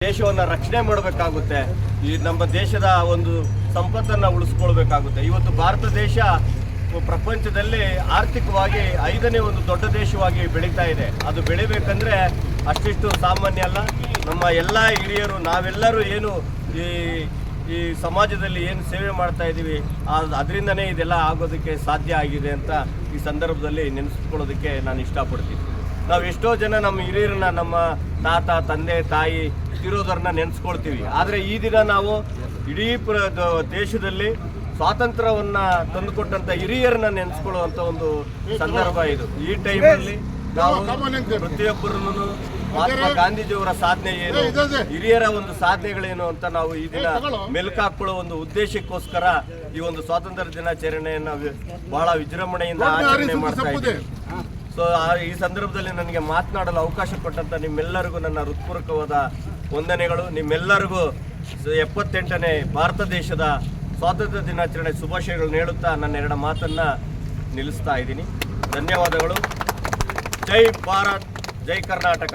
ದೇಶವನ್ನು ರಕ್ಷಣೆ ಮಾಡಬೇಕಾಗುತ್ತೆ. ಈ ನಮ್ಮ ದೇಶದ ಒಂದು ಸಂಪತ್ತನ್ನು ಉಳಿಸ್ಕೊಳ್ಬೇಕಾಗುತ್ತೆ. ಇವತ್ತು ಭಾರತ ದೇಶ ಪ್ರಪಂಚದಲ್ಲಿ ಆರ್ಥಿಕವಾಗಿ 5ನೇ ಒಂದು ದೊಡ್ಡ ದೇಶವಾಗಿ ಬೆಳೀತಾ ಇದೆ. ಅದು ಬೆಳಿಬೇಕಂದ್ರೆ ಅಷ್ಟಿಷ್ಟು ಸಾಮಾನ್ಯ ಅಲ್ಲ. ನಮ್ಮ ಎಲ್ಲ ಹಿರಿಯರು ನಾವೆಲ್ಲರೂ ಏನು ಈ ಸಮಾಜದಲ್ಲಿ ಏನು ಸೇವೆ ಮಾಡ್ತಾ ಇದ್ದೀವಿ ಅದರಿಂದನೇ ಇದೆಲ್ಲ ಆಗೋದಕ್ಕೆ ಸಾಧ್ಯ ಆಗಿದೆ ಅಂತ ಈ ಸಂದರ್ಭದಲ್ಲಿ ನೆನೆಸ್ಕೊಳ್ಳೋದಕ್ಕೆ ನಾನು ಇಷ್ಟಪಡ್ತೀನಿ. ನಾವು ಎಷ್ಟೋ ಜನ ನಮ್ಮ ಹಿರಿಯರನ್ನ, ನಮ್ಮ ತಾತ, ತಂದೆ, ತಾಯಿ ಇರೋದನ್ನ ನೆನೆಸ್ಕೊಳ್ತೀವಿ. ಆದರೆ ಈ ದಿನ ನಾವು ಇಡೀ ದೇಶದಲ್ಲಿ ಸ್ವಾತಂತ್ರ್ಯವನ್ನು ತಂದುಕೊಟ್ಟಂಥ ಹಿರಿಯರನ್ನ ನೆನೆಸ್ಕೊಳ್ಳುವಂಥ ಒಂದು ಸಂದರ್ಭ ಇದು. ಈ ಟೈಮಲ್ಲಿ ನಾವು ಪ್ರತಿಯೊಬ್ಬರನ್ನು ಮಹಾತ್ಮ ಗಾಂಧೀಜಿಯವರ ಸಾಧನೆ ಏನು, ಹಿರಿಯರ ಒಂದು ಸಾಧನೆಗಳೇನು ಅಂತ ನಾವು ಈ ದಿನ ಮೆಲುಕಾಕೊಳ್ಳೋ ಒಂದು ಉದ್ದೇಶಕ್ಕೋಸ್ಕರ ಈ ಒಂದು ಸ್ವಾತಂತ್ರ್ಯ ದಿನಾಚರಣೆಯನ್ನು ಬಹಳ ವಿಜೃಂಭಣೆಯಿಂದ ಆಚರಣೆ ಮಾಡ್ತಾ ಇದ್ದೀವಿ. ಸೊ ಈ ಸಂದರ್ಭದಲ್ಲಿ ನನಗೆ ಮಾತನಾಡಲು ಅವಕಾಶ ಕೊಟ್ಟಂತ ನಿಮ್ಮೆಲ್ಲರಿಗೂ ನನ್ನ ಹೃತ್ಪೂರ್ವಕವಾದ ವಂದನೆಗಳು. ನಿಮ್ಮೆಲ್ಲರಿಗೂ 78ನೇ ಭಾರತ ದೇಶದ ಸ್ವಾತಂತ್ರ್ಯ ದಿನಾಚರಣೆ ಶುಭಾಶಯಗಳನ್ನು ಹೇಳುತ್ತಾ ನನ್ನ 2 ಮಾತನ್ನು ನಿಲ್ಲಿಸ್ತಾ ಇದ್ದೀನಿ. ಧನ್ಯವಾದಗಳು. ಜೈ ಭಾರತ್, ಜೈ ಕರ್ನಾಟಕ.